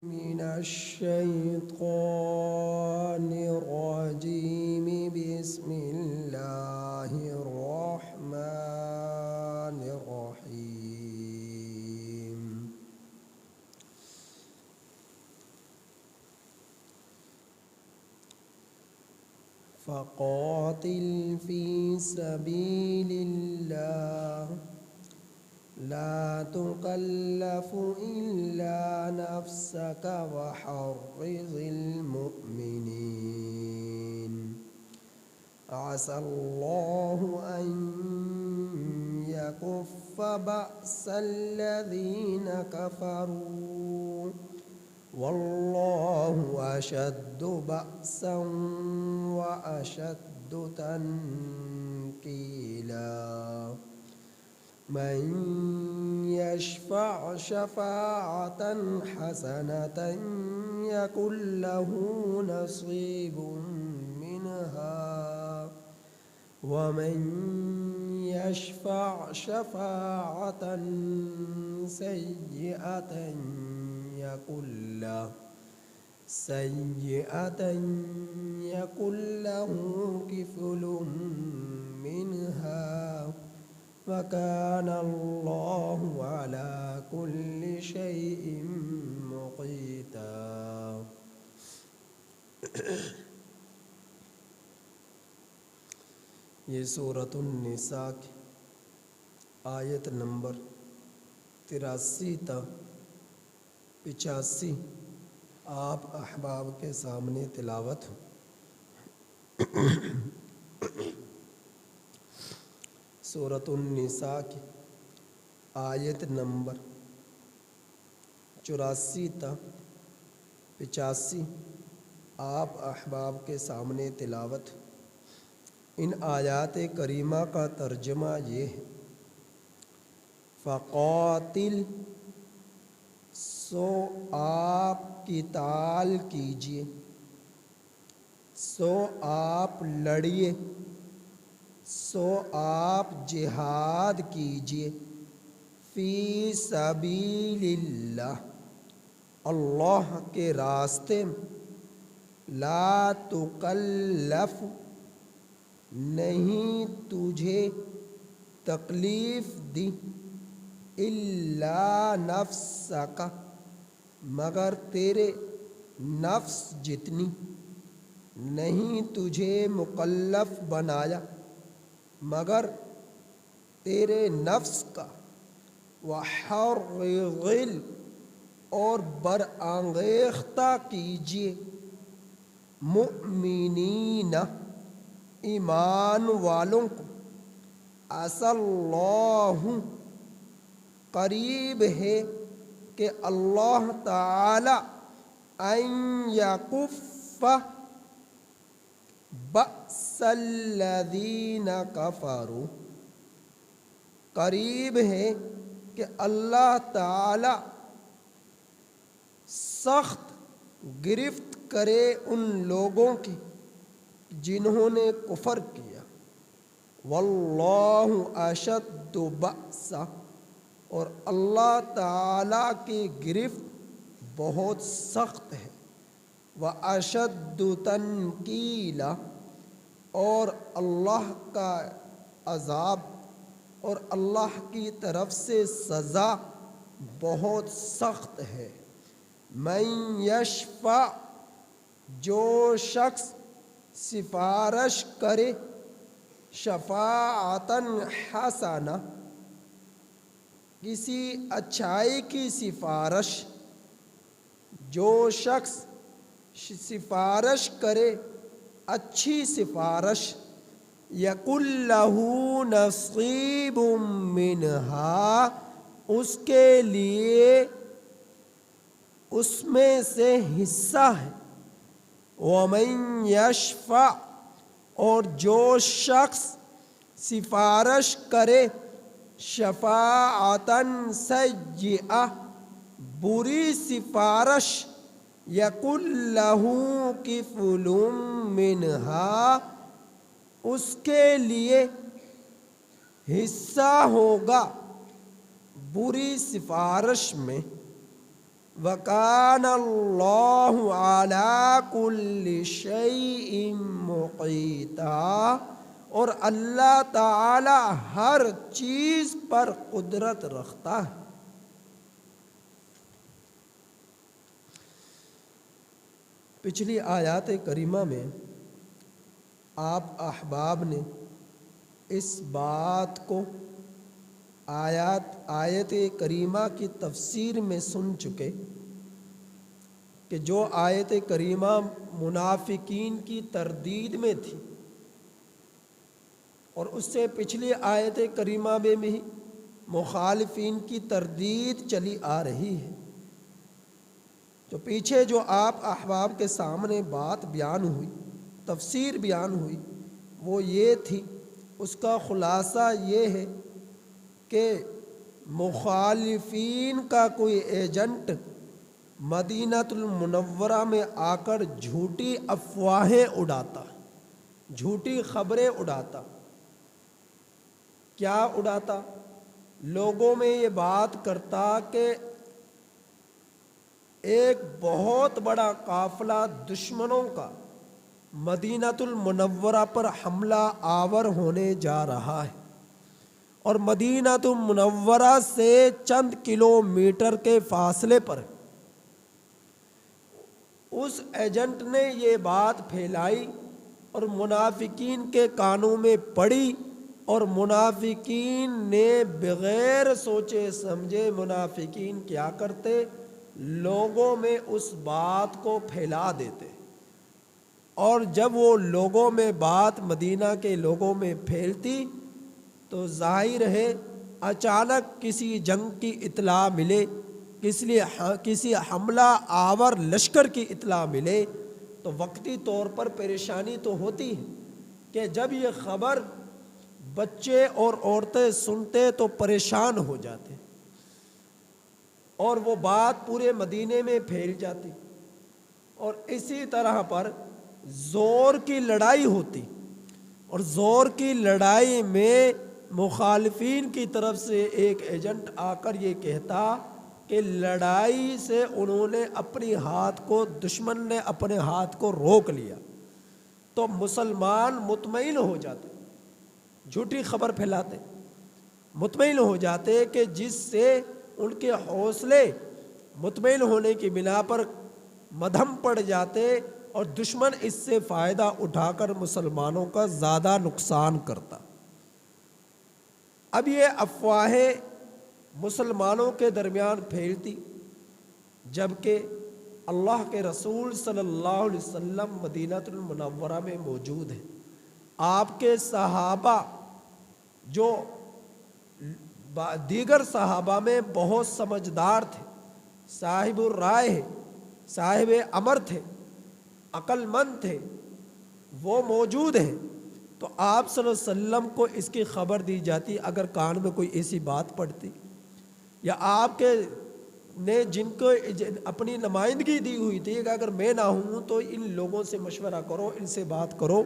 من الشيطان الرجيم بسم الله الرحمن الرحيم فقاتل في سبيل الله لا تكلف إلا نفسك وحرض المؤمنين عسى الله أن يكف بأس الذين كفروا والله أشد بأسا وأشد تنكيلا من يشفع شفاعة حسنة يكن له نصيب منها ومن يشفع شفاعة سيئة يكن له كفل منها وكان الله على كل شيء مقيتا. یہ سورۃ النساء کی آیت نمبر 83 تا 85 آپ احباب کے سامنے تلاوت ہو. سورۃ النساء کی آیت نمبر 84 تا 85 آپ احباب کے سامنے تلاوت. ان آیات کریمہ کا ترجمہ یہ ہے: فقاتل، سو آپ قتال کیجئے، سو آپ لڑیے، سو آپ جہاد کیجئے، فی سبیل اللہ، اللہ کے راستے میں، لا تکلف، نہیں تجھے تکلیف دی، الا نفسک، مگر تیرے نفس جتنی، نہیں تجھے مکلف بنایا مگر تیرے نفس کا، وحرض، اور برانگیختہ کیجئے، مؤمنین، ایمان والوں کو، عسى اللہ، قریب ہے کہ اللہ تعالی، ان یکف بأس الذین کفروا، قریب ہے کہ اللہ تعالی سخت گرفت کرے ان لوگوں کی جنہوں نے کفر کیا. واللہ اشد بأسا، اور اللہ تعالی کی گرفت بہت سخت ہے. واشد تنکیلا، اور اللہ کا عذاب اور اللہ کی طرف سے سزا بہت سخت ہے. من یشفع، جو شخص سفارش کرے، شفاعتاً حسنہ، کسی اچھائی کی سفارش، جو شخص سفارش کرے اچھی سفارش، یکن لہ نصیب منہا، اس کے لیے اس میں سے حصہ ہے. ومن یشفع، اور جو شخص سفارش کرے، شفاعتاً سیئہ، بری سفارش، یکن لہ کفل منہا، اس کے لیے حصہ ہوگا بری سفارش میں. وَكَانَ اللَّهُ عَلَىٰ كُلِّ شَيْءٍ مُقِیتًا، اور اللہ تعالی ہر چیز پر قدرت رکھتا ہے۔ پچھلی آیات کریمہ میں آپ احباب نے اس بات کو آیت کریمہ کی تفسیر میں سن چکے کہ جو آیت کریمہ منافقین کی تردید میں تھی، اور اس سے پچھلی آیت کریمہ میں بھی مخالفین کی تردید چلی آ رہی ہے۔ جو پیچھے جو آپ احباب کے سامنے بات بیان ہوئی، تفسیر بیان ہوئی، وہ یہ تھی، اس کا خلاصہ یہ ہے کہ مخالفین کا کوئی ایجنٹ مدینۃ المنورہ میں آ کر جھوٹی افواہیں اڑاتا، جھوٹی خبریں اڑاتا۔ کیا اڑاتا؟ لوگوں میں یہ بات کرتا کہ ایک بہت بڑا قافلہ دشمنوں کا مدینۃ المنورہ پر حملہ آور ہونے جا رہا ہے، اور مدینۃ المنورہ سے چند کلومیٹر کے فاصلے پر اس ایجنٹ نے یہ بات پھیلائی اور منافقین کے کانوں میں پڑی، اور منافقین نے بغیر سوچے سمجھے منافقین کیا کرتے؟ لوگوں میں اس بات کو پھیلا دیتے، اور جب وہ لوگوں میں بات مدینہ کے لوگوں میں پھیلتی تو ظاہر ہے اچانک کسی جنگ کی اطلاع ملے، کسی حملہ آور لشکر کی اطلاع ملے، تو وقتی طور پر پریشانی تو ہوتی ہے کہ جب یہ خبر بچے اور عورتیں سنتے تو پریشان ہو جاتے، اور وہ بات پورے مدینے میں پھیل جاتی، اور اسی طرح پر زور کی لڑائی ہوتی، اور زور کی لڑائی میں مخالفین کی طرف سے ایک ایجنٹ آ کر یہ کہتا کہ لڑائی سے انہوں نے اپنی ہاتھ کو، دشمن نے اپنے ہاتھ کو روک لیا، تو مسلمان مطمئن ہو جاتے، جھوٹی خبر پھیلاتے، مطمئن ہو جاتے کہ جس سے ان کے حوصلے مطمئن ہونے کی بنا پر مدھم پڑ جاتے، اور دشمن اس سے فائدہ اٹھا کر مسلمانوں کا زیادہ نقصان کرتا۔ اب یہ افواہیں مسلمانوں کے درمیان پھیلتی، جبکہ اللہ کے رسول صلی اللہ علیہ وسلم مدینۃ المنورہ میں موجود ہیں۔ آپ کے صحابہ جو دیگر صحابہ میں بہت سمجھدار تھے، صاحب الرائے، صاحب امر تھے، عقل مند تھے، وہ موجود ہیں، تو آپ صلی اللہ علیہ وسلم کو اس کی خبر دی جاتی اگر کان میں کوئی ایسی بات پڑتی، یا آپ کے نے جن کو اپنی نمائندگی دی ہوئی تھی کہ اگر میں نہ ہوں تو ان لوگوں سے مشورہ کرو، ان سے بات کرو،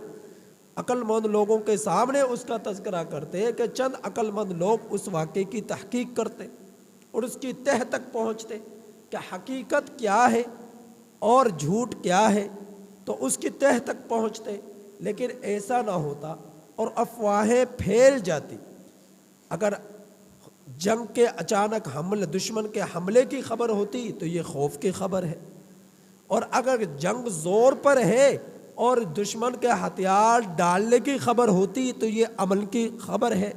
عقل مند لوگوں کے سامنے اس کا تذکرہ کرتے کہ چند عقل مند لوگ اس واقعے کی تحقیق کرتے اور اس کی تہ تک پہنچتے کہ حقیقت کیا ہے اور جھوٹ کیا ہے، تو اس کی تہ تک پہنچتے، لیکن ایسا نہ ہوتا اور افواہیں پھیل جاتی۔ اگر جنگ کے اچانک دشمن کے حملے کی خبر ہوتی تو یہ خوف کی خبر ہے، اور اگر جنگ زور پر ہے اور دشمن کے ہتھیار ڈالنے کی خبر ہوتی تو یہ امن کی خبر ہے۔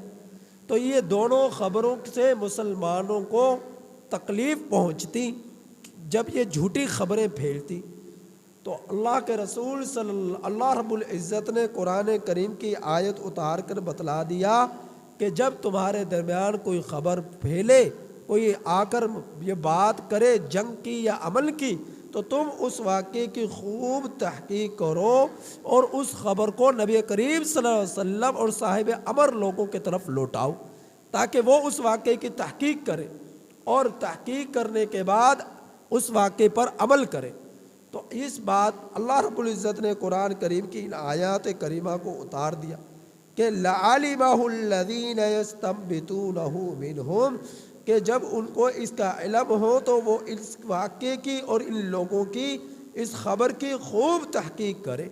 تو یہ دونوں خبروں سے مسلمانوں کو تکلیف پہنچتی جب یہ جھوٹی خبریں پھیلتی۔ تو اللہ کے رسول اللہ رب العزت نے قرآن کریم کی آیت اتار کر بتلا دیا کہ جب تمہارے درمیان کوئی خبر پھیلے، کوئی آ کر یہ بات کرے جنگ کی یا عمل کی، تو تم اس واقعے کی خوب تحقیق کرو اور اس خبر کو نبی کریم صلی اللہ علیہ وسلم اور صاحب امر لوگوں کی طرف لوٹاؤ، تاکہ وہ اس واقعے کی تحقیق کرے اور تحقیق کرنے کے بعد اس واقعے پر عمل کرے۔ تو اس بات اللہ رب العزت نے قرآن کریم کی ان آیات کریمہ کو اتار دیا کہ لَعَلِمَهُ الَّذِينَ يَسْتَنبِطُونَهُ مِنْهُمْ، کہ جب ان کو اس کا علم ہو تو وہ اس واقعے کی اور ان لوگوں کی اس خبر کی خوب تحقیق کرے۔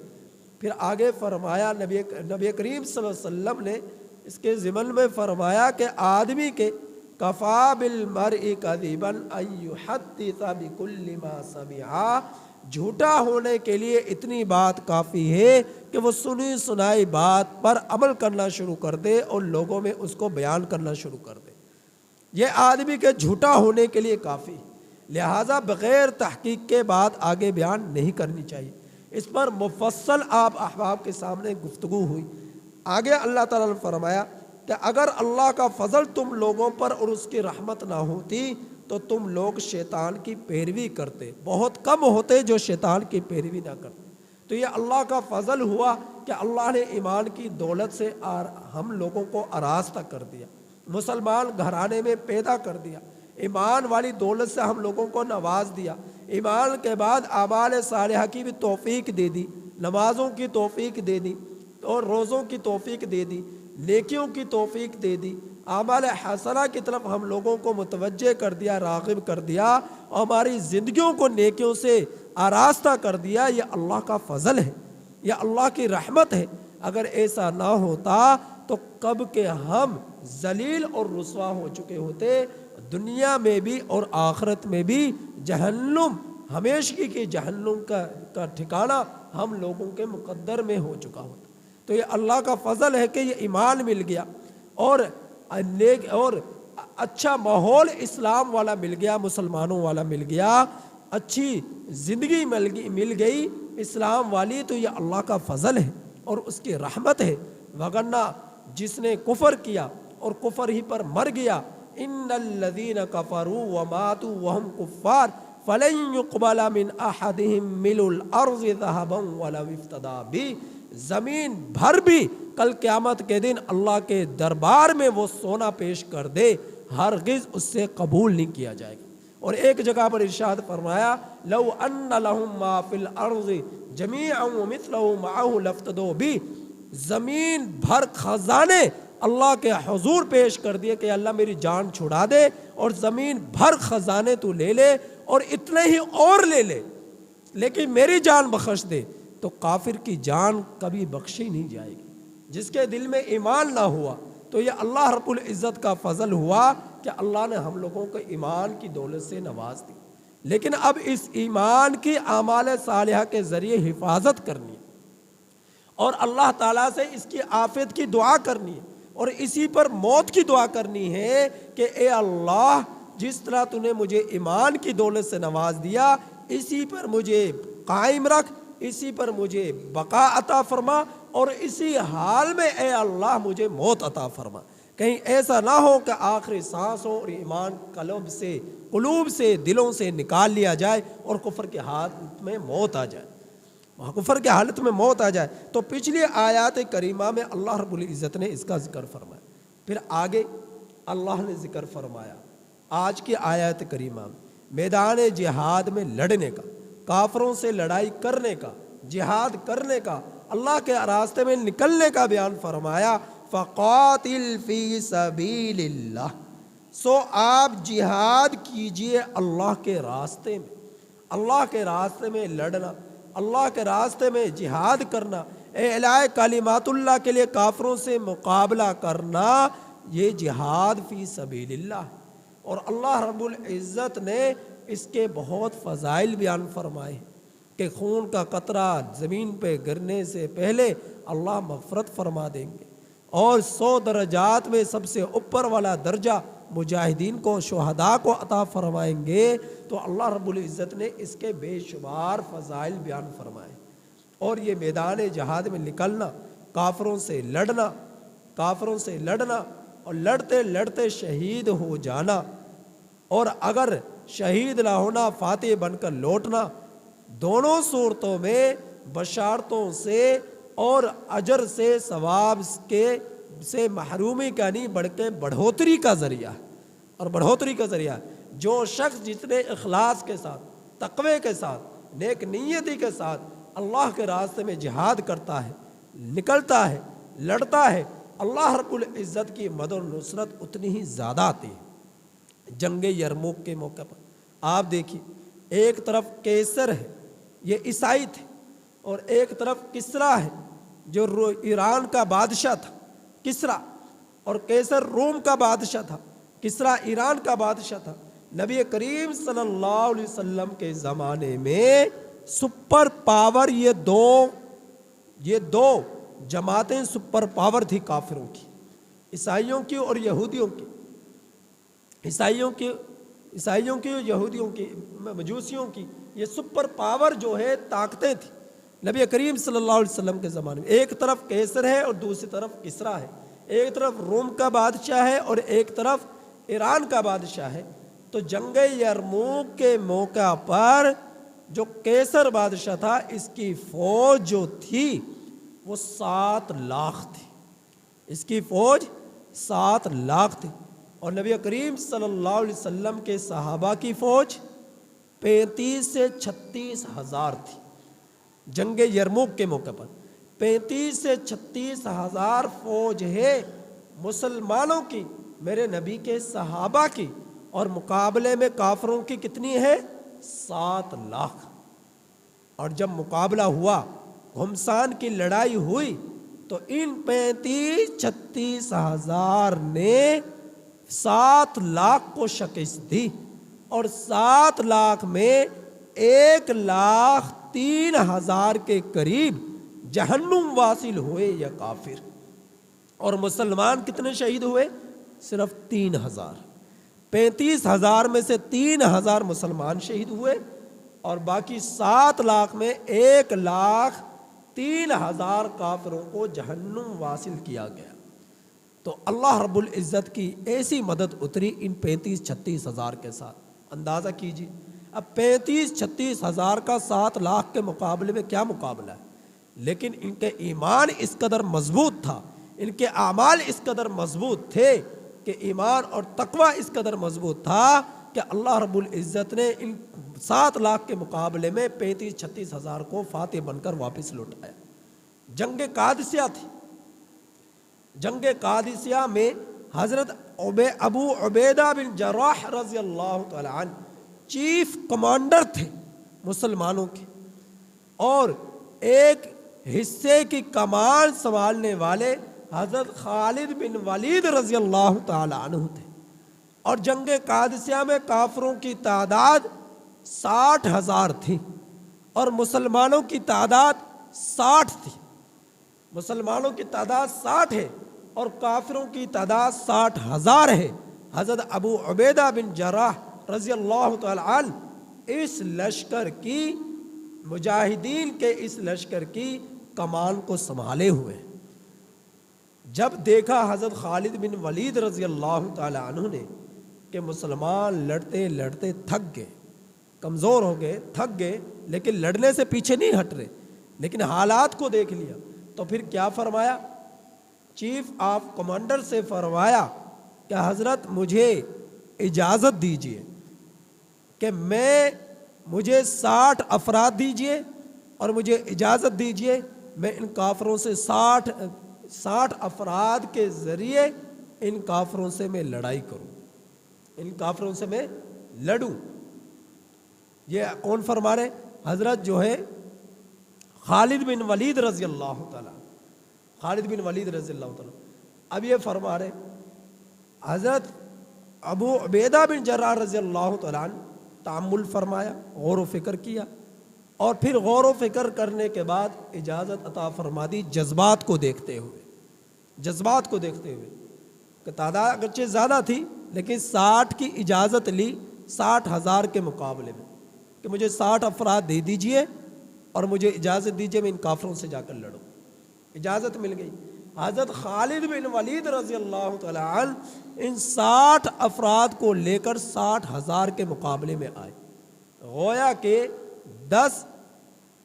پھر آگے فرمایا نبی کریم صلی اللہ علیہ وسلم نے اس کے ضمن میں فرمایا کہ آدمی کے کفا بالمرء کذبا ان یحدث بکل ما سمع، جھوٹا ہونے کے لیے اتنی بات کافی ہے کہ وہ سنی سنائی بات پر عمل کرنا شروع کر دے اور لوگوں میں اس کو بیان کرنا شروع کر دے۔ یہ آدمی کے جھوٹا ہونے کے لیے کافی، لہٰذا بغیر تحقیق کے بات آگے بیان نہیں کرنی چاہیے۔ اس پر مفصل آپ احباب کے سامنے گفتگو ہوئی۔ آگے اللہ تعالیٰ نے فرمایا کہ اگر اللہ کا فضل تم لوگوں پر اور اس کی رحمت نہ ہوتی تو تم لوگ شیطان کی پیروی کرتے، بہت کم ہوتے جو شیطان کی پیروی نہ کرتے۔ تو یہ اللہ کا فضل ہوا کہ اللہ نے ایمان کی دولت سے ہم لوگوں کو آراستہ کر دیا، مسلمان گھرانے میں پیدا کر دیا، ایمان والی دولت سے ہم لوگوں کو نواز دیا، ایمان کے بعد اعمال صالحہ کی بھی توفیق دے دی، نمازوں کی توفیق دے دی اور روزوں کی توفیق دے دی، نیکیوں کی توفیق دے دی، اعمال حسنہ کی طرف ہم لوگوں کو متوجہ کر دیا، راغب کر دیا اور ہماری زندگیوں کو نیکیوں سے آراستہ کر دیا۔ یہ اللہ کا فضل ہے، یہ اللہ کی رحمت ہے۔ اگر ایسا نہ ہوتا تو کب کے ہم ذلیل اور رسوا ہو چکے ہوتے، دنیا میں بھی اور آخرت میں بھی جہنم، ہمیشگی کی جہنم کا ٹھکانہ ہم لوگوں کے مقدر میں ہو چکا ہوتا۔ تو یہ اللہ کا فضل ہے کہ یہ ایمان مل گیا اور اچھا ماحول اسلام والا مل گیا، مسلمانوں والا مل گیا، اچھی زندگی مل گئی اسلام والی۔ تو یہ اللہ کا فضل ہے اور اس کی رحمت ہے، وگرنہ جس نے کفر کیا اور کفر ہی پر مر گیا، ان الذین کفروا وماتوا وهم کفار فلن يقبل من احدهم ملء الارض ذهبا ولو افتدى به، زمین بھر بھی کل قیامت کے دن اللہ کے دربار میں وہ سونا پیش کر دے، ہرگز اس سے قبول نہیں کیا جائے گا۔ اور ایک جگہ پر ارشاد فرمایا لو ان لهم ما فی الارض جميعا ومثله معه لافتدوا به، زمین بھر خزانے اللہ کے حضور پیش کر دیے کہ اللہ میری جان چھڑا دے اور زمین بھر خزانے تو لے لے اور اتنے ہی اور لے لے لیکن میری جان بخش دے، تو کافر کی جان کبھی بخشی نہیں جائے گی۔ جس کے دل میں ایمان نہ ہوا تو یہ اللہ رب العزت کا فضل ہوا کہ اللہ نے ہم لوگوں کو ایمان کی دولت سے نواز دی، لیکن اب اس ایمان کی اعمال صالحہ کے ذریعے حفاظت کرنی ہے اور اللہ تعالیٰ سے اس کی عافیت کی دعا کرنی ہے اور اسی پر موت کی دعا کرنی ہے کہ اے اللہ جس طرح تو نے مجھے ایمان کی دولت سے نواز دیا اسی پر مجھے قائم رکھ، اسی پر مجھے بقا عطا فرما اور اسی حال میں اے اللہ مجھے موت عطا فرما۔ کہیں ایسا نہ ہو کہ آخری سانس ہو اور ایمان قلوب سے دلوں سے نکال لیا جائے اور کفر کے حالت میں موت آ جائے، کفر کے حالت میں موت آ جائے۔ تو پچھلی آیات کریمہ میں اللہ رب العزت نے اس کا ذکر فرمایا، پھر آگے اللہ نے ذکر فرمایا آج کی آیات کریمہ میں میدان جہاد میں لڑنے کا، کافروں سے لڑائی کرنے کا، جہاد کرنے کا، اللہ کے راستے میں نکلنے کا بیان فرمایا۔ فقاتل فی سبیل اللہ، سو آپ جہاد کیجئے اللہ کے راستے میں، اللہ کے راستے میں لڑنا، اللہ کے راستے میں جہاد کرنا، اعلاء کلمات اللہ کے لیے کافروں سے مقابلہ کرنا، یہ جہاد فی سبیل اللہ ہے۔ اور اللہ رب العزت نے اس کے بہت فضائل بیان فرمائے کہ خون کا قطرہ زمین پہ گرنے سے پہلے اللہ مغفرت فرما دیں گے اور 100 درجات میں سب سے اوپر والا درجہ مجاہدین کو، شہداء کو عطا فرمائیں گے۔ تو اللہ رب العزت نے اس کے بے شمار فضائل بیان فرمائے اور یہ میدان جہاد میں نکلنا، کافروں سے لڑنا اور لڑتے لڑتے شہید ہو جانا، اور اگر شہید نہ ہونا فاتح بن کر لوٹنا، دونوں صورتوں میں بشارتوں سے اور اجر سے، ثواب سے محرومی کا نہیں بلکہ بڑھوتری کا ذریعہ ہے اور بڑھوتری کا ذریعہ ہے۔ جو شخص جتنے اخلاص کے ساتھ، تقوی کے ساتھ، نیک نیتی کے ساتھ اللہ کے راستے میں جہاد کرتا ہے، نکلتا ہے، لڑتا ہے، اللہ رب العزت کی مدد و نصرت اتنی ہی زیادہ آتی ہے۔ جنگ یرموک کے موقع پر آپ دیکھیے، ایک طرف کیسر ہے، یہ عیسائی تھے، اور ایک طرف کسرا ہے جو ایران کا بادشاہ تھا، کسرا، اور کیسر روم کا بادشاہ تھا، کسرا ایران کا بادشاہ تھا۔ نبی کریم صلی اللہ علیہ وسلم کے زمانے میں سپر پاور یہ دو جماعتیں سپر پاور تھی کافروں کی، عیسائیوں کی اور یہودیوں کی، عیسائیوں کی اور یہودیوں کی، مجوسیوں کی، یہ سپر پاور جو ہے طاقتیں تھیں نبی کریم صلی اللہ علیہ وسلم کے زمانے میں۔ ایک طرف کیسر ہے اور دوسری طرف کسرا ہے، ایک طرف روم کا بادشاہ ہے اور ایک طرف ایران کا بادشاہ ہے۔ تو جنگ یرموک کے موقع پر جو کیسر بادشاہ تھا، اس کی فوج جو تھی وہ 7 لاکھ تھی، اس کی فوج 7 لاکھ تھی، اور نبی کریم صلی اللہ علیہ وسلم کے صحابہ کی فوج 35 سے 36 ہزار تھی۔ جنگ یرموک کے موقع پر 35 سے 36 ہزار فوج ہے مسلمانوں کی، میرے نبی کے صحابہ کی، اور مقابلے میں کافروں کی کتنی ہے؟ 7 لاکھ۔ اور جب مقابلہ ہوا، گھمسان کی لڑائی ہوئی، تو ان 35-36 ہزار نے 7 لاکھ کو شکست دی، اور 7 لاکھ میں 1,03,000 کے قریب جہنم واصل ہوئے یا کافر، اور مسلمان کتنے شہید ہوئے؟ صرف 3,000۔ 35,000 میں سے 3,000 مسلمان شہید ہوئے، اور باقی 7 لاکھ میں 1,03,000 کافروں کو جہنم واصل کیا گیا۔ تو اللہ رب العزت کی ایسی مدد اتری ان 35-36 ہزار کے ساتھ۔ اندازہ کیجیے، اب 35-36 ہزار کا 7 لاکھ کے مقابلے میں کیا مقابلہ ہے؟ لیکن ان کے ایمان اس قدر مضبوط تھا، ان کے اعمال اس قدر مضبوط تھے کہ ایمان اور تقوی اس قدر مضبوط تھا کہ اللہ رب العزت نے ان 7 لاکھ کے مقابلے میں 35-36 ہزار کو فاتح بن کر واپس لوٹایا۔ جنگ قادسیہ تھی، جنگ قادسیہ میں حضرت ابو عبیدہ بن جراح رضی اللہ تعالی عنہ چیف کمانڈر تھے مسلمانوں کے، اور ایک حصے کی کمان سنبھالنے والے حضرت خالد بن ولید رضی اللہ تعالی عنہ تھے۔ اور جنگ قادسیہ میں کافروں کی تعداد 60,000 تھی اور مسلمانوں کی تعداد 60 تھی۔ مسلمانوں کی تعداد 60 ہے اور کافروں کی تعداد 60,000 ہے۔ حضرت ابو عبیدہ بن جراح رضی اللہ تعالی عنہ اس لشکر کی، مجاہدین کے اس لشکر کی کمان کو سنبھالے ہوئے۔ جب دیکھا حضرت خالد بن ولید رضی اللہ تعالی عنہ نے کہ مسلمان لڑتے لڑتے تھک گئے، کمزور ہو گئے، تھک گئے، لیکن لڑنے سے پیچھے نہیں ہٹ رہے، لیکن حالات کو دیکھ لیا، تو پھر کیا فرمایا؟ چیف آف کمانڈر سے فرمایا کہ حضرت مجھے اجازت دیجیے کہ مجھے 60 افراد دیجیے، اور مجھے اجازت دیجیے میں ان کافروں سے 60 افراد کے ذریعے ان کافروں سے میں لڑائی کروں، ان کافروں سے میں لڑوں۔ یہ کون فرما رہے؟ حضرت جو ہے خالد بن ولید رضی اللہ تعالیٰ، خالد بن ولید رضی اللہ تعالیٰ۔ اب یہ فرما رہے حضرت ابو عبیدہ بن جراح رضی اللہ تعالیٰ عنہ تأمل فرمایا، غور و فکر کیا، اور پھر غور و فکر کرنے کے بعد اجازت عطا فرما دی، جذبات کو دیکھتے ہوئے، جذبات کو دیکھتے ہوئے کہ تعداد اگرچہ زیادہ تھی لیکن 60 کی اجازت لی 60,000 کے مقابلے میں، کہ مجھے 60 افراد دے دیجئے اور مجھے اجازت دیجئے میں ان کافروں سے جا کر لڑوں۔ اجازت مل گئی۔ حضرت خالد بن ولید رضی اللہ تعالی عنہ ان 60 افراد کو لے کر 60,000 کے مقابلے میں آئے۔ گویا کہ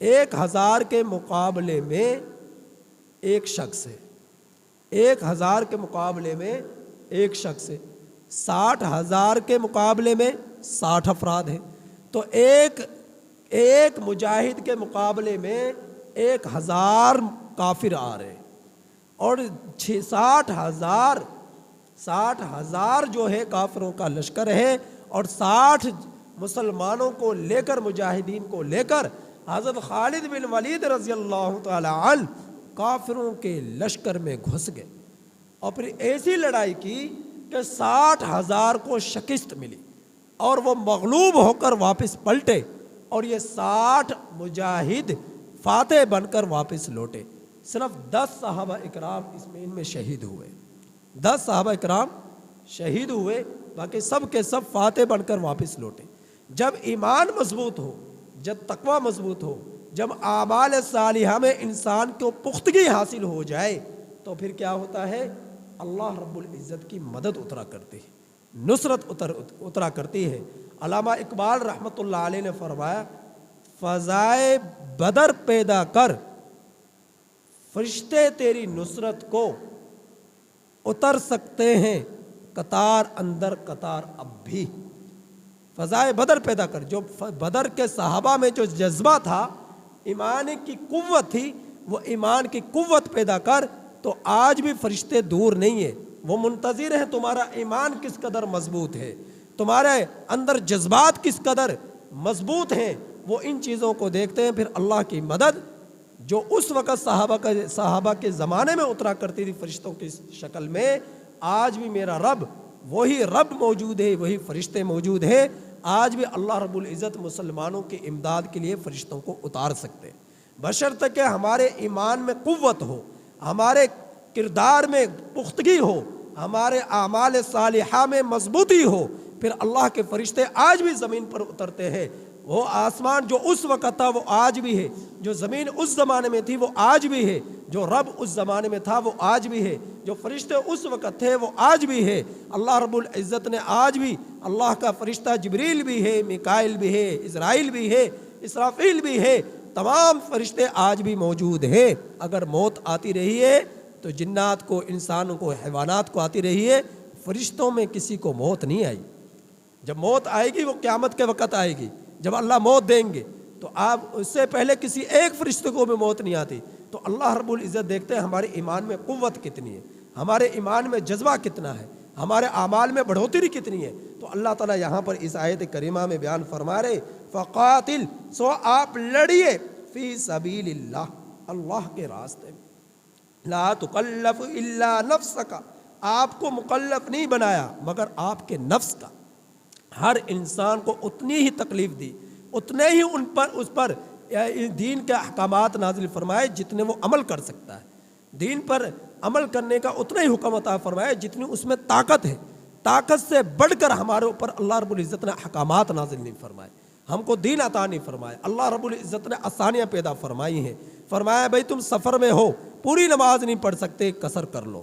1,000 کے مقابلے میں ایک شخص ہے، 1,000 کے مقابلے میں ایک شخص ہے، 60,000 کے مقابلے میں 60 افراد ہیں، تو ایک مجاہد کے مقابلے میں 1,000 کافر آ رہے ہیں، اور 60,000 60,000 جو ہے کافروں کا لشکر ہے، اور 60 مسلمانوں کو لے کر، مجاہدین کو لے کر حضرت خالد بن ولید رضی اللہ تعالی عنہ کافروں کے لشکر میں گھس گئے، اور پھر ایسی لڑائی کی کہ 60,000 کو شکست ملی، اور وہ مغلوب ہو کر واپس پلٹے، اور یہ 60 مجاہد فاتح بن کر واپس لوٹے۔ صرف 10 صحابہ اکرام ان میں شہید ہوئے، 10 صحابہ اکرام شہید ہوئے، باقی سب کے سب فاتح بن کر واپس لوٹے۔ جب ایمان مضبوط ہو، جب تقوی مضبوط ہو، جب اعمال صالحہ میں انسان کو پختگی حاصل ہو جائے، تو پھر کیا ہوتا ہے؟ اللہ رب العزت کی مدد اترا کرتی ہے، نصرت اترا کرتی ہے۔ علامہ اقبال رحمۃ اللہ علیہ نے فرمایا، فضائے بدر پیدا کر فرشتے تیری نصرت کو اتر سکتے ہیں قطار اندر قطار اب بھی۔ فضائے بدر پیدا کر، جو بدر کے صحابہ میں جو جذبہ تھا، ایمان کی قوت تھی، وہ ایمان کی قوت پیدا کر، تو آج بھی فرشتے دور نہیں ہیں، وہ منتظر ہیں تمہارا ایمان کس قدر مضبوط ہے، تمہارے اندر جذبات کس قدر مضبوط ہیں، وہ ان چیزوں کو دیکھتے ہیں۔ پھر اللہ کی مدد جو اس وقت صحابہ کے زمانے میں اترا کرتی تھی فرشتوں کی شکل میں، آج بھی میرا رب وہی رب موجود ہے، وہی فرشتے موجود ہیں۔ آج بھی اللہ رب العزت مسلمانوں کی امداد کے لیے فرشتوں کو اتار سکتے ہیں، بشرطے کہ ہمارے ایمان میں قوت ہو، ہمارے کردار میں پختگی ہو، ہمارے اعمال صالحہ میں مضبوطی ہو، پھر اللہ کے فرشتے آج بھی زمین پر اترتے ہیں۔ وہ آسمان جو اس وقت تھا وہ آج بھی ہے، جو زمین اس زمانے میں تھی وہ آج بھی ہے، جو رب اس زمانے میں تھا وہ آج بھی ہے، جو فرشتے اس وقت تھے وہ آج بھی ہے۔ اللہ رب العزت نے آج بھی اللہ کا فرشتہ جبریل بھی ہے، میکائیل بھی ہے، اسرائیل بھی ہے، اسرافیل بھی ہے، تمام فرشتے آج بھی موجود ہیں۔ اگر موت آتی رہی ہے تو جنات کو، انسانوں کو، حیوانات کو آتی رہی ہے، فرشتوں میں کسی کو موت نہیں آئی۔ جب موت آئے گی وہ قیامت کے وقت آئے گی، جب اللہ موت دیں گے، تو آپ اس سے پہلے کسی ایک فرشتے کو بھی موت نہیں آتی۔ تو اللہ رب العزت دیکھتے ہیں ہمارے ایمان میں قوت کتنی ہے، ہمارے ایمان میں جذبہ کتنا ہے، ہمارے اعمال میں بڑھوتری کتنی ہے۔ تو اللہ تعالیٰ یہاں پر اس آیت کریمہ میں بیان فرما رہے، فقاتل، سو آپ لڑیے، فی سبیل اللہ، اللہ کے راستے میں، لا تکلف الا نفسک، آپ کو مکلف نہیں بنایا مگر آپ کے نفس کا۔ ہر انسان کو اتنی ہی تکلیف دی، اتنے ہی اس پر دین کے احکامات نازل فرمائے جتنے وہ عمل کر سکتا ہے، دین پر عمل کرنے کا اتنا ہی حکم عطا فرمائے جتنی اس میں طاقت ہے۔ طاقت سے بڑھ کر ہمارے اوپر اللہ رب العزت نے احکامات نازل نہیں فرمائے، ہم کو دین عطا نہیں فرمائے۔ اللہ رب العزت نے آسانیاں پیدا فرمائی ہیں، فرمایا بھائی تم سفر میں ہو، پوری نماز نہیں پڑھ سکتے، قصر کر لو،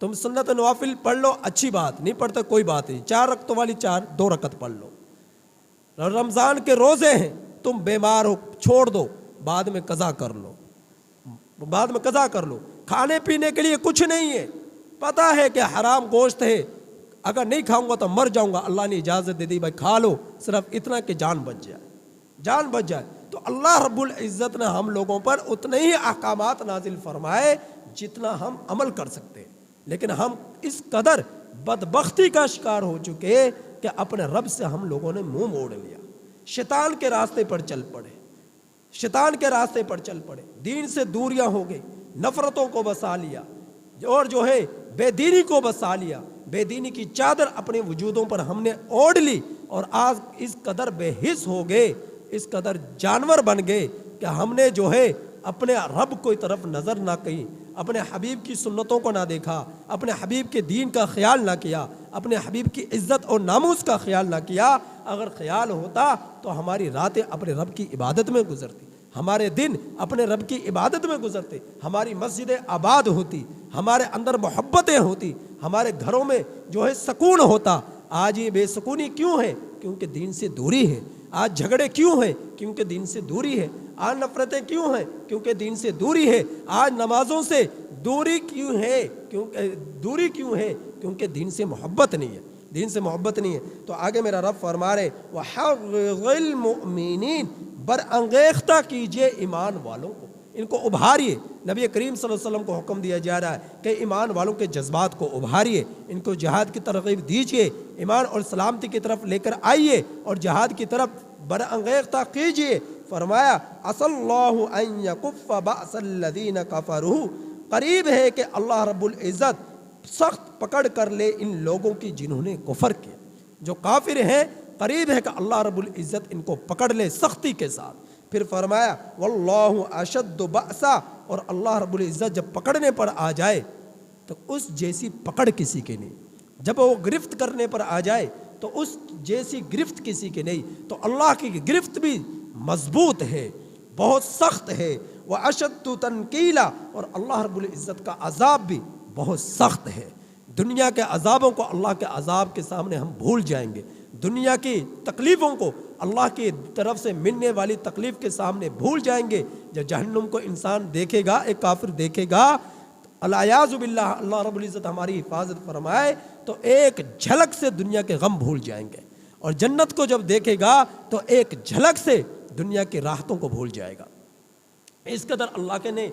تم سنت نوافل پڑھ لو، اچھی بات، نہیں پڑھتے کوئی بات نہیں، 4 رکعتوں والی 2 رکعت پڑھ لو۔ رمضان کے روزے ہیں، تم بیمار ہو، چھوڑ دو، بعد میں قضا کر لو، بعد میں قضا کر لو۔ کھانے پینے کے لیے کچھ نہیں ہے، پتہ ہے کہ حرام گوشت ہے، اگر نہیں کھاؤں گا تو مر جاؤں گا، اللہ نے اجازت دے دی بھائی کھا لو، صرف اتنا کہ جان بچ جائے، جان بچ جائے۔ تو اللہ رب العزت نے ہم لوگوں پر اتنے ہی احکامات نازل فرمائے جتنا ہم عمل کر سکتے ہیں، لیکن ہم اس قدر بدبختی کا شکار ہو چکے کہ اپنے رب سے ہم لوگوں نے منہ موڑ لیا، شیطان کے راستے پر چل پڑے، شیطان کے راستے پر چل پڑے، دین سے دوریاں ہو گئی، نفرتوں کو بسا لیا، اور جو ہے بے دینی کو بسا لیا، بے دینی کی چادر اپنے وجودوں پر ہم نے اوڑھ لی، اور آج اس قدر بے حس ہو گئے، اس قدر جانور بن گئے کہ ہم نے جو ہے اپنے رب کو طرف نظر نہ کی، اپنے حبیب کی سنتوں کو نہ دیکھا، اپنے حبیب کے دین کا خیال نہ کیا، اپنے حبیب کی عزت اور ناموس کا خیال نہ کیا۔ اگر خیال ہوتا تو ہماری راتیں اپنے رب کی عبادت میں گزرتی، ہمارے دن اپنے رب کی عبادت میں گزرتے، ہماری مسجدیں آباد ہوتی، ہمارے اندر محبتیں ہوتی، ہمارے گھروں میں جو ہے سکون ہوتا۔ آج یہ بے سکونی کیوں ہے؟ کیونکہ دین سے دوری ہے۔ آج جھگڑے کیوں ہیں؟ کیونکہ دین سے دوری ہے۔ آج نفرتیں کیوں ہیں؟ کیونکہ دین سے دوری ہے۔ آج نمازوں سے دوری کیوں ہے؟ کیونکہ دین سے محبت نہیں ہے، دین سے محبت نہیں ہے۔ تو آگے میرا رب فرما رہے وَحَرِّضِ الْمُؤْمِنِينَ، برانگیختہ کیجئے ایمان والوں کو، ان کو ابھاریے۔ نبی کریم صلی اللہ علیہ وسلم کو حکم دیا جا رہا ہے کہ ایمان والوں کے جذبات کو ابھاریے، ان کو جہاد کی ترغیب دیجیے، ایمان اور سلامتی کی طرف لے کر آئیے اور جہاد کی طرف برانگیختہ کیجیے۔ فرمایا عسى اللہ ان یکف بأس الذین کفروا، قریب ہے کہ اللہ رب العزت سخت پکڑ کر لے ان لوگوں کی جنہوں نے کفر کیا۔ جو کافر ہیں قریب ہے کہ اللہ رب العزت ان کو پکڑ لے سختی کے ساتھ۔ پھر فرمایا واللہ اشد بأسا، اور اللہ رب العزت جب پکڑنے پر آ جائے تو اس جیسی پکڑ کسی کے نہیں، جب وہ گرفت کرنے پر آ جائے تو اس جیسی گرفت کسی کے نہیں۔ تو اللہ کی گرفت بھی مضبوط ہے، بہت سخت ہے، واشد تنکیلا، اور اللہ رب العزت کا عذاب بھی بہت سخت ہے۔ دنیا کے عذابوں کو اللہ کے عذاب کے سامنے ہم بھول جائیں گے، دنیا کی تکلیفوں کو اللہ کی طرف سے ملنے والی تکلیف کے سامنے بھول جائیں گے۔ جب جہنم کو انسان دیکھے گا، ایک کافر دیکھے گا، الیاذ باللہ، اللہ رب العزت ہماری حفاظت فرمائے، تو ایک جھلک سے دنیا کے غم بھول جائیں گے، اور جنت کو جب دیکھے گا تو ایک جھلک سے دنیا کی راحتوں کو بھول جائے گا۔ اس قدر اللہ کے نے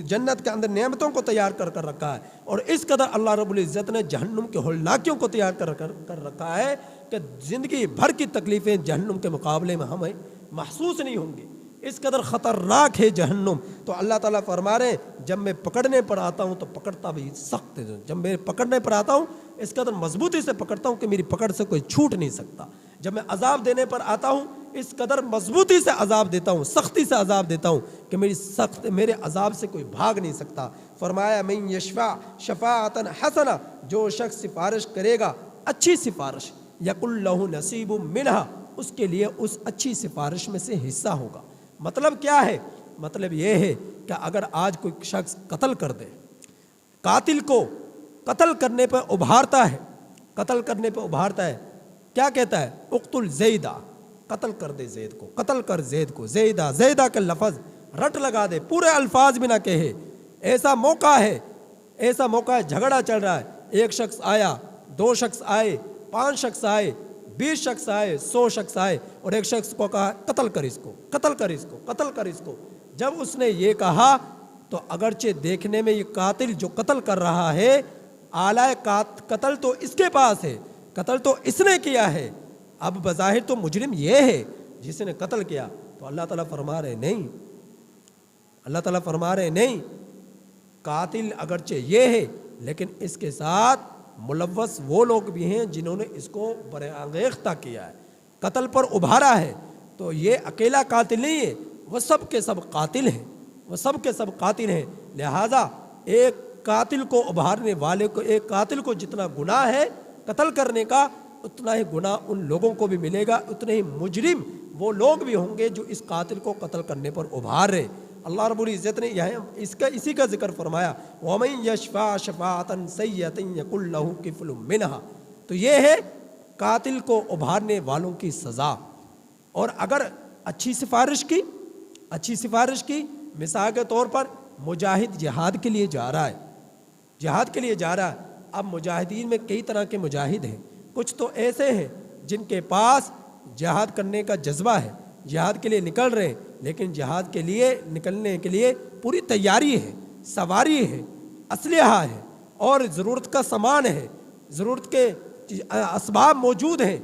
جنت کے اندر نعمتوں کو تیار کر رکھا ہے، اور اس قدر اللہ رب العزت نے جہنم کے ہولناکیوں کو تیار کر رکھا ہے کہ زندگی بھر کی تکلیفیں جہنم کے مقابلے میں ہمیں محسوس نہیں ہوں گی۔ اس قدر خطرناک ہے جہنم۔ تو اللہ تعالیٰ فرما رہے ہیں جب میں پکڑنے پر آتا ہوں تو پکڑتا بھی سخت ہے، جب میں پکڑنے پر آتا ہوں اس قدر مضبوطی سے پکڑتا ہوں کہ میری پکڑ سے کوئی چھوٹ نہیں سکتا۔ جب میں عذاب دینے پر آتا ہوں اس قدر مضبوطی سے عذاب دیتا ہوں، سختی سے عذاب دیتا ہوں کہ میرے عذاب سے کوئی بھاگ نہیں سکتا۔ فرمایا من یشفع شفاعتا حسنہ، جو شخص سفارش کرے گا اچھی سفارش، یقل لہ نصیب منہا، اس کے لیے اس اچھی سفارش میں سے حصہ ہوگا۔ مطلب کیا ہے؟ مطلب یہ ہے کہ اگر آج کوئی شخص قتل کر دے، قاتل کو قتل کرنے پہ ابھارتا ہے، قتل کرنے پہ ابھارتا ہے، کیا کہتا ہے؟ اقتل زیدہ، قتل کر دے زید کو، قتل کر زید کو، زیدہ، زیدہ کا لفظ رٹ لگا دے، پورے الفاظ بھی نہ کہے۔ ایسا موقع ہے، ایسا موقع ہے، جھگڑا چل رہا ہے، ایک شخص آیا، دو شخص آئے، 5 شخص آئے، 20 شخص آئے، 100 شخص آئے، اور ایک شخص کو کہا قتل کر اس کو، قتل کر اس کو، قتل کر اس کو۔ جب اس نے یہ کہا تو اگرچہ دیکھنے میں یہ قاتل جو قتل کر رہا ہے، آلائے قتل تو اس کے پاس ہے، قتل تو اس نے کیا ہے، اب بظاہر تو مجرم یہ ہے جس نے قتل کیا۔ تو اللہ تعالیٰ فرما رہے نہیں، اللہ تعالیٰ فرما رہے نہیں، قاتل اگرچہ یہ ہے لیکن اس کے ساتھ ملوث وہ لوگ بھی ہیں جنہوں نے اس کو برانگیختہ کیا ہے، قتل پر ابھارا ہے۔ تو یہ اکیلا قاتل نہیں ہے، وہ سب کے سب قاتل ہیں، وہ سب کے سب قاتل ہیں۔ لہٰذا ایک قاتل کو ابھارنے والے کو، ایک قاتل کو جتنا گناہ ہے قتل کرنے کا، اتنا ہی گناہ ان لوگوں کو بھی ملے گا، اتنے ہی مجرم وہ لوگ بھی ہوں گے جو اس قاتل کو قتل کرنے پر ابھار رہے۔ اللہ رب العزت نے یہاں اسی کا ذکر فرمایا وَمَن يَشْفَعْ شَفَاعَةً سَيِّئَةً يَكُن لَّهُ كِفْلٌ مِّنْهَا۔ تو یہ ہے قاتل کو ابھارنے والوں کی سزا۔ اور اگر اچھی سفارش کی، اچھی سفارش کی، مثال کے طور پر مجاہد جہاد کے لیے جا رہا ہے، جہاد کے لیے جا رہا ہے۔ اب مجاہدین میں کئی طرح کے مجاہد ہیں، کچھ تو ایسے ہیں جن کے پاس جہاد کرنے کا جذبہ ہے، جہاد کے لیے نکل رہے ہیں، لیکن جہاد کے لیے نکلنے کے لیے پوری تیاری ہے، سواری ہے، اسلحہ ہے، اور ضرورت کا سامان ہے، ضرورت کے اسباب موجود ہیں،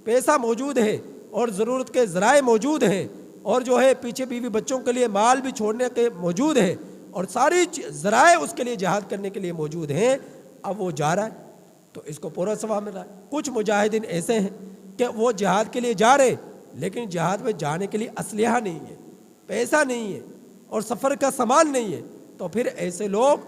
پیسہ موجود ہے، اور ضرورت کے ذرائع موجود ہیں، اور جو ہے پیچھے بیوی بچوں کے لیے مال بھی چھوڑنے کے موجود ہے، اور ساری ذرائع اس کے لیے جہاد کرنے کے لیے موجود ہیں۔ اب وہ جا رہا ہے تو اس کو پورا ثواب مل رہا ہے۔ کچھ مجاہدین ایسے ہیں کہ وہ جہاد کے لیے جا رہے لیکن جہاد میں جانے کے لیے اسلحہ نہیں ہے، پیسہ نہیں ہے، اور سفر کا سامان نہیں ہے، تو پھر ایسے لوگ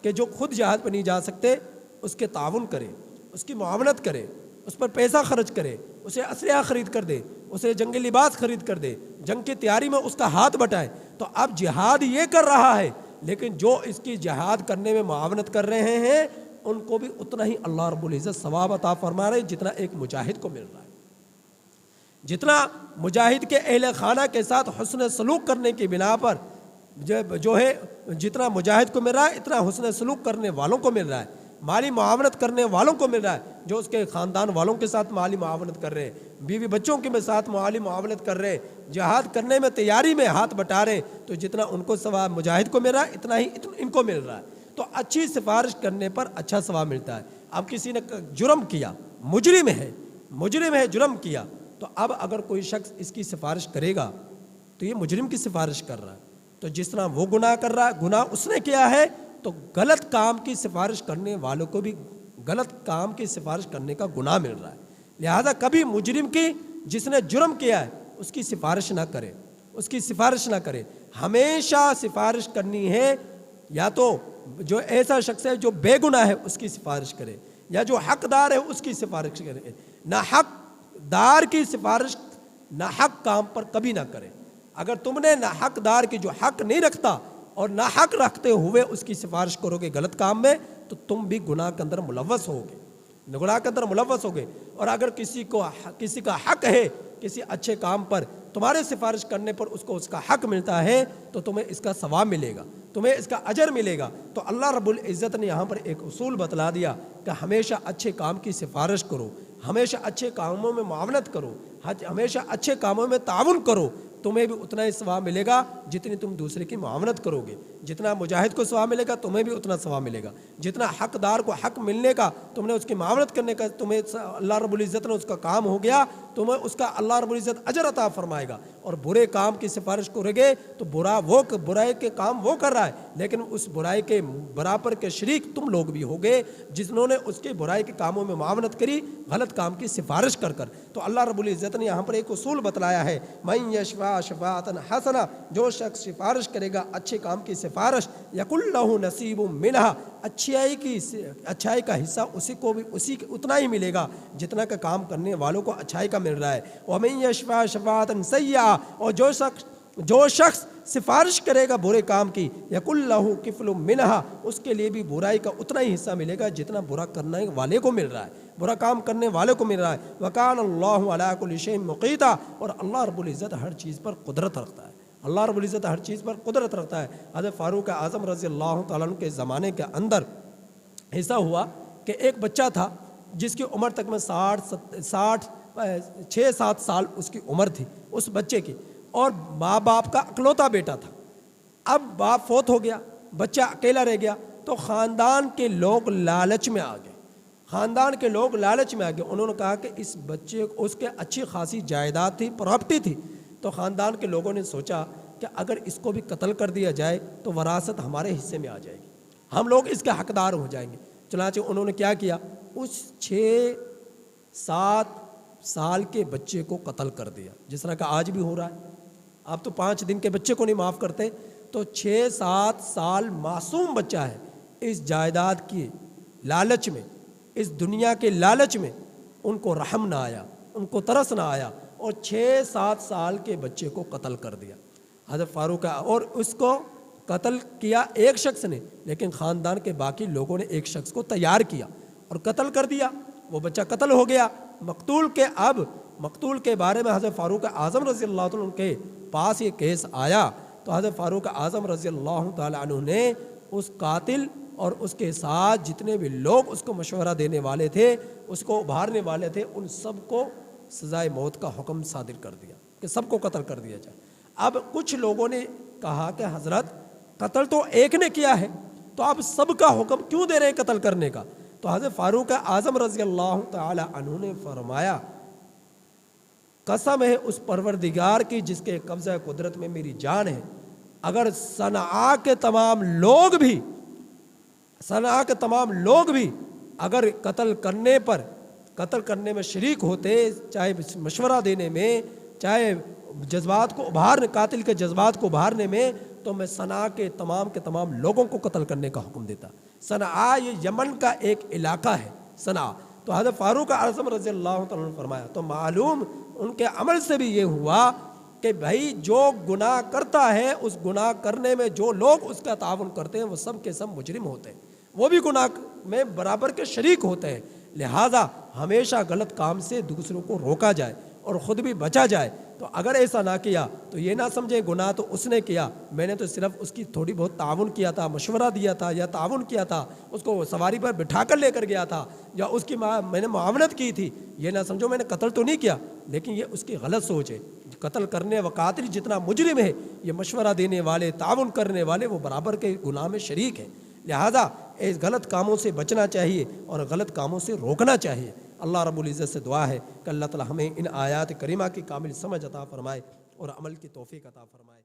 کہ جو خود جہاد پہ نہیں جا سکتے اس کے تعاون کریں، اس کی معاونت کریں، اس پر پیسہ خرچ کرے، اسے اسلحہ خرید کر دے، اسے جنگی لباس خرید کر دے، جنگ کی تیاری میں اس کا ہاتھ بٹائے۔ تو اب جہاد یہ کر رہا ہے لیکن جو اس کی جہاد کرنے میں معاونت کر رہے ہیں ان کو بھی اتنا ہی اللہ رب العزت ثواب عطا فرما رہے جتنا ایک مجاہد کو مل رہا ہے۔ جتنا مجاہد کے اہل خانہ کے ساتھ حسن سلوک کرنے کی بنا پر جو ہے جتنا مجاہد کو مل رہا ہے اتنا حسن سلوک کرنے والوں کو مل رہا ہے۔ مالی معاونت کرنے والوں کو مل رہا ہے، جو اس کے خاندان والوں کے ساتھ مالی معاونت کر رہے ہیں، بیوی بچوں کے ساتھ مالی معاونت کر رہے ہیں، جہاد کرنے میں تیاری میں ہاتھ بٹا رہے ہیں، تو جتنا ان کو ثواب مجاہد کو مل رہا ہے اتنا ہی ان کو مل رہا ہے۔ تو اچھی سفارش کرنے پر اچھا ثواب ملتا ہے۔ اب کسی نے جرم کیا، مجرم ہے، جرم کیا، تو اب اگر کوئی شخص اس کی سفارش کرے گا تو یہ مجرم کی سفارش کر رہا ہے، تو جس طرح وہ گناہ کر رہا ہے، گناہ اس نے کیا ہے، تو غلط کام کی سفارش کرنے والوں کو بھی غلط کام کی سفارش کرنے کا گناہ مل رہا ہے۔ لہذا کبھی مجرم کی، جس نے جرم کیا ہے، اس کی سفارش نہ کرے، ہمیشہ سفارش کرنی ہے یا تو جو ایسا شخص ہے جو بے گناہ ہے اس کی سفارش کرے، یا جو حقدار ہے اس کی سفارش کرے۔ نہ حق دار کی سفارش نہ حق کام پر کبھی نہ کرے۔ اگر تم نے نہ حق دار کی، جو حق نہیں رکھتا اور نہ حق رکھتے ہوئے اس کی سفارش کرو گے غلط کام میں، تو تم بھی گناہ کے اندر ملوث ہوگے۔ اور اگر کسی کا حق ہے کسی اچھے کام پر، تمہارے سفارش کرنے پر اس کو اس کا حق ملتا ہے، تو تمہیں اس کا ثواب ملے گا، تمہیں اس کا اجر ملے گا۔ تو اللہ رب العزت نے یہاں پر ایک اصول بتلا دیا کہ ہمیشہ اچھے کام کی سفارش کرو، ہمیشہ اچھے کاموں میں معاونت کرو، ہمیشہ اچھے کاموں میں تعاون کرو، تمہیں بھی اتنا ہی ثواب ملے گا جتنی تم دوسرے کی معاونت کرو گے۔ جتنا مجاہد کو ثواب ملے گا تمہیں بھی اتنا ثواب ملے گا، جتنا حقدار کو حق ملنے کا تم نے اس کی معاونت کرنے کا تمہیں اللہ رب العزت نے اس کا کام ہو گیا، تمہیں اس کا اللہ رب العزت اجر عطا فرمائے گا۔ اور برے کام کی سفارش کرو گے تو برائی کے کام وہ کر رہا ہے، لیکن اس برائی کے برابر کے شریک تم لوگ بھی ہوگے جنہوں نے اس کے برائی کے کاموں میں معاونت کری، غلط کام کی سفارش کر۔ تو اللہ رب العزت نے یہاں پر ایک اصول بتلایا ہے، من یشفع شفاعۃ حسنہ، جو شخص سفارش کرے گا اچھے کام کی سفارش، یکن لہ نصیب منہا، اچھائی کا حصہ اسی کو بھی اتنا ہی ملے گا جتنا کا کام کرنے والوں کو اچھائی کا مل رہا ہے۔ ومن یشفع شفاعۃ سیئۃ، اور جو شخص سفارش کرے گا برے کام کی، یکن لہ کفل منہا، اس کے لیے بھی برائی کا اتنا ہی حصہ ملے گا جتنا برا کرنے والے کو مل رہا ہے، برا کام کرنے والے کو مل رہا ہے۔ وکان اللہ علی کل شیء مقیتا، اور اللہ رب العزت ہر چیز پر قدرت رکھتا ہے، اللہ رب العزت ہر چیز پر قدرت رکھتا ہے۔ حضرت فاروق اعظم رضی اللہ تعالیٰ عنہ کے زمانے کے اندر ایسا ہوا کہ ایک بچہ تھا جس کی عمر تک میں 6-7 سال اس کی عمر تھی اس بچے کی، اور ماں باپ کا اکلوتا بیٹا تھا۔ اب باپ فوت ہو گیا، بچہ اکیلا رہ گیا، تو خاندان کے لوگ لالچ میں آ گئے، انہوں نے کہا کہ اس بچے، اس کے اچھی خاصی جائیداد تھی، پراپرٹی تھی، تو خاندان کے لوگوں نے سوچا کہ اگر اس کو بھی قتل کر دیا جائے تو وراثت ہمارے حصے میں آ جائے گی، ہم لوگ اس کے حقدار ہو جائیں گے۔ چنانچہ انہوں نے کیا کیا، اس 6-7 سال کے بچے کو قتل کر دیا، جس طرح کا آج بھی ہو رہا ہے۔ آپ تو 5 دن کے بچے کو نہیں معاف کرتے، تو 6-7 سال معصوم بچہ ہے، اس جائیداد کی لالچ میں، اس دنیا کے لالچ میں ان کو رحم نہ آیا، ان کو ترس نہ آیا، اور 6-7 سال کے بچے کو قتل کر دیا حضرت فاروق۔ اور اس کو قتل کیا ایک شخص نے، لیکن خاندان کے باقی لوگوں نے ایک شخص کو تیار کیا اور قتل کر دیا، وہ بچہ قتل ہو گیا۔ مقتول کے بارے میں حضرت فاروق اعظم رضی اللہ عنہ کے پاس یہ کیس آیا، تو حضرت فاروق اعظم رضی اللہ تعالی عنہ نے اس قاتل اور اس کے ساتھ جتنے بھی لوگ اس کو مشورہ دینے والے تھے، اس کو ابھارنے والے تھے، ان سب کو سزائے موت کا حکم صادر کر دیا کہ سب کو قتل کر دیا جائے۔ اب کچھ لوگوں نے کہا کہ حضرت قتل تو ایک نے کیا ہے، تو آپ سب کا حکم کیوں دے رہے ہیں قتل کرنے کا؟ تو حضرت فاروق اعظم رضی اللہ تعالی عنہ نے فرمایا، قسم ہے اس پروردگار کی جس کے قبضہ قدرت میں میری جان ہے، اگر صنعاء کے تمام لوگ بھی اگر قتل کرنے میں شریک ہوتے، چاہے مشورہ دینے میں، چاہے قاتل کے جذبات کو ابھارنے میں، تو میں صنعاء کے تمام لوگوں کو قتل کرنے کا حکم دیتا۔ صنعاء یہ یمن کا ایک علاقہ ہے صنعاء۔ تو حضرت فاروق اعظم رضی اللہ تعالیٰ نے فرمایا، تو معلوم ان کے عمل سے بھی یہ ہوا کہ بھائی جو گناہ کرتا ہے، اس گناہ کرنے میں جو لوگ اس کا تعاون کرتے ہیں وہ سب کے سب مجرم ہوتے ہیں، وہ بھی گناہ میں برابر کے شریک ہوتے ہیں۔ لہٰذا ہمیشہ غلط کام سے دوسروں کو روکا جائے اور خود بھی بچا جائے۔ تو اگر ایسا نہ کیا تو یہ نہ سمجھے گناہ تو اس نے کیا، میں نے تو صرف اس کی تھوڑی بہت تعاون کیا تھا، مشورہ دیا تھا یا تعاون کیا تھا، اس کو سواری پر بٹھا کر لے کر گیا تھا، یا اس کی میں نے معاونت کی تھی، یہ نہ سمجھو میں نے قتل تو نہیں کیا، لیکن یہ اس کی غلط سوچ ہے۔ قتل کرنے و قاتل جتنا مجرم ہے، یہ مشورہ دینے والے، تعاون کرنے والے وہ برابر کے گناہ میں شریک ہیں۔ لہذا اس غلط کاموں سے بچنا چاہیے اور غلط کاموں سے روکنا چاہیے۔ اللہ رب العزت سے دعا ہے کہ اللہ تعالی ہمیں ان آیات کریمہ کی کامل سمجھ عطا فرمائے اور عمل کی توفیق عطا فرمائے۔